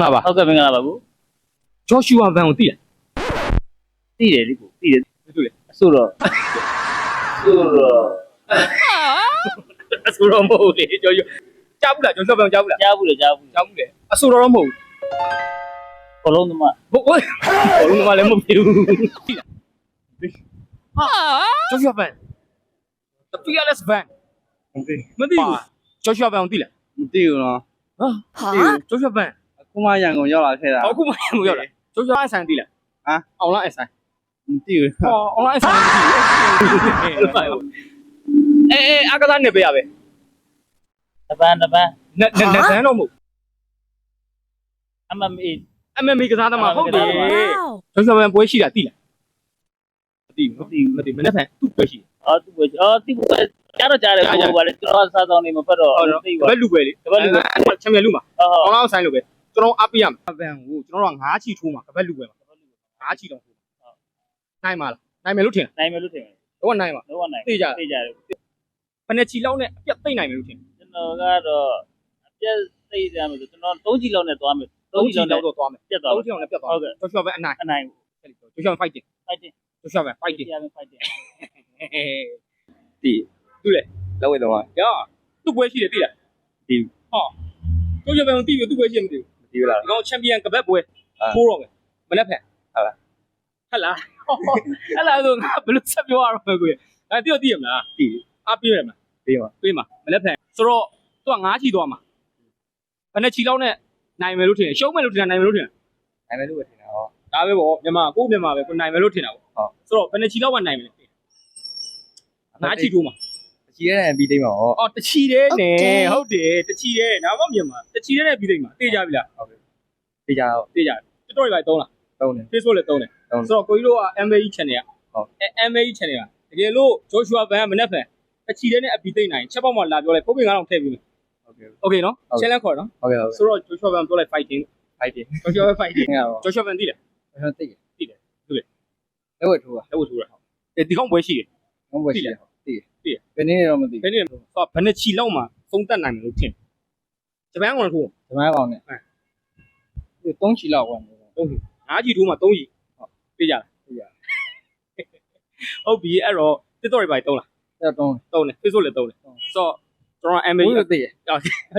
လားပါ ဟုတ်ကဲ့မင်္ဂလာပါဘူး ဂျော့ရှူဝါဗန်ကိုသိလား သိတယ်လေကိုသိတယ် သိတယ် အဆိုတော့အဆိုတော့မဟုတ်လေဂျော့ရှူကြားဘူးလားဂျော့ရှူဝါဗန်ကြားဘူးလား ကြားဘူးလေကြားဘူး ကြားဘူးလေအဆိုတော့မဟုတ် ဘလုံးသမား ဘူးဟုတ်ဘယ်လိုမှလည်းမဖြစ်ဘူးသိလားဂျော့ရှူဝါဗန် The Fearless Van မသိဘူးဂျော့ရှူဝါဗန်ကိုသိလား မသိဘူးနော် ဂျော့ရှူဝါဗန် အခုမှရန်ကုန်ရောက်လာခဲ့တာ အခုမှမရောက်လားဂျော့ရှူဝါဗန်ဆိုင်သိလား ဟမ် အောင်လားအဆိုင် မသိဘူး ဟောအောင်လားအဆိုင်မသိဘူးအကစားနေပေးရပဲ တပန်း နန်းတော့မဟုတ် အမမေး MMA ကစားသမားဟုတ်တယ်ဂျော့ရှူဝါဗန်ပွဲရှိတာသိလားမသိဘူးမသိမနေ့ကသူ့ပွဲရှိ အော်သူ့ပဲအော်သူ့ပဲကြားတော့ကြားတယ်ကိုဘာလဲကျွန်တော်စားဆောင်နေမှာဖတ်တော့သိပါ ဘယ်လူပဲလေ တပတ်လူပဲ ချမ်းမြေလူမှာ ဟုတ် အောင်လောက်ဆိုင်လို့ပဲကျွန်တော်အားပေးရမယ်ဗန်ကိုကျွန်တော်က9ချီထိုးမှာကပတ်လူပဲမှာ9ချီတော့ထိုးနိုင်မှာလားနိုင်မယ်လို့ထင် နိုင်မယ်လို့ထင်တယ် တော့နိုင်မှာ တော့နိုင် သိကြ သိကြတယ် ဘယ်နဲ့ချီလောက်နဲ့အပြတ်သိမ့်နိုင်မယ်လို့ထင် ကျွန်တော်ကတော့အပြက်သိကြမယ်ဆိုကျွန်တော်3ကြီးလောက်နဲ့သွားမယ် 3ချီလောက်တော့သွားမယ် ပြတ်သွား 3ချီလောက်နဲ့ပြတ်သွားတယ်ကျော်ချောပဲအနိုင် အနိုင် ကျော်ချော fighting fighting ကျော်ချောပဲ fighting တရားပဲ fighting တီသူ့လေလောက်ဝဲတော့ ရောသူ့ပွဲရှိတယ်သိလားဟောကျော်ချောပဲသိပြီသူ့ပွဲရှိတယ်မသိဘူး မသိဘူးလား ဒီကောင်ချန်ပီယံကပတ်ပွဲထိုးတော့မယ်မနေ့ဖက်ဟလားအဲ့လားဆိုငါဘယ်လိုဆက်ပြောရအောင်ကိုအဲ့တိရမလား တီ အားပေးရမှာ ပြီးပါ ပေးမှာမလက်ဖက်ဆိုတော့သူက9ချီသွားမှာဘယ်နဲ့ချီလောက်နဲ့နိုင်မယ်လို့ထင်တယ်ရှုံးမယ်လို့ထင်တာနိုင်မယ်လို့ထင်တာ နိုင်မယ်လို့ပဲထင်တာဟော ဒါပဲပေါ့မြန်မာကိုမြန်မာပဲကိုနိုင်မယ်လို့ထင်တာပေါ့ ဟုတ် ဆိုတော့ဘယ်နဲ့ချီလောက်မှနိုင်မယ်လဲ9ချီထိုးမှာ အကြီးတဲ့ပြီးသိမ်းပါဟော အော်တချီတဲ့နဲ့ဟုတ်တယ်တချီတဲ့နားမမြန်မာတချီတဲ့နဲ့ပြီးသိမ့်မှာသိကြပြီလား ဟုတ်ကဲ့သိကြတော့ သိကြတယ်တော်တော်ပဲသုံးလား တုံးတယ် Facebook လည်းသုံးတယ် သုံးတယ် ဆိုတော့ကိုကြီးတို့က MAE channel က ဟုတ် MAE channel ကတကယ်လို့ Joshua Ban မနေ့ဖက်တချီတဲ့နဲ့အပြီးသိမ့်နိုင်ချက်ပေါက်မှလာပြောလိုက်ပုံပြင်9000ထည့်ပြီးမယ် ဟုတ်ကဲ့ Okay နော် ဟုတ် challenge ခေါ်နော် ဟုတ်ကဲ့ဟုတ် ဆိုတော့ Joshua Ban ပြောလိုက် fighting ဖိုက်တယ် Joshua Ban fighting ငါတော့ Joshua Ban သိတယ် ကျွန်တော်သိတယ် သိတယ်ဟုတ်တယ် လောက်ဝဲထိုးတာ လက်ဝတ်ထိုးတာဒီကောင်ပွဲရှိတယ် ငုံဘွယ်ရှိတယ်သိတယ် သိတယ် ဘယ်နည်းတော့မသိ ဘယ်နဲ့ဆိုတော့ဘယ်နဲ့ချီလောက်မှသုံးသက်နိုင်မယ်လို့ထင်ဂျပန်ကောင်ထိုး ဂျမန်ကောင်နဲ့ဒီ3ချီလောက်ဝင်တယ် သုံးချီ5ချီထိုးမှ3ချီဟုတ်ပြေးကြလား သိရ ဟုတ်ပြီအဲ့တော့ TikTok တွေပါသုံးလား အဲ့တော့ သုံးတယ် Facebook လည်းသုံးတယ်ဆိုတော့ကျွန်တော် MA ဘူးလို့သိရ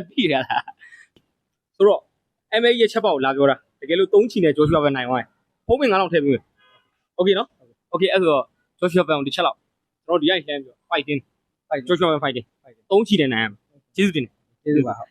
တိရလားဆိုတော့ MA ရဲ့ချက်ပေါက်လာပြောတာတကယ်လို့3ချီနဲ့ Joshua ပဲနိုင်သွားရင်ဖုံးပင်9000ထည့်ပြီးမယ် Okay နော် Okay အဲ့ဆိုတော့ Joshua ပဲဒီချက်လောက်ကျွန်တော်ဒီရိုက်လှမ်းပြော fighting Joshua ပဲ fighting 3ချီနဲ့နိုင်ရမယ်ကျေးဇူးတင်တယ် ကျေးဇူးပါဟုတ်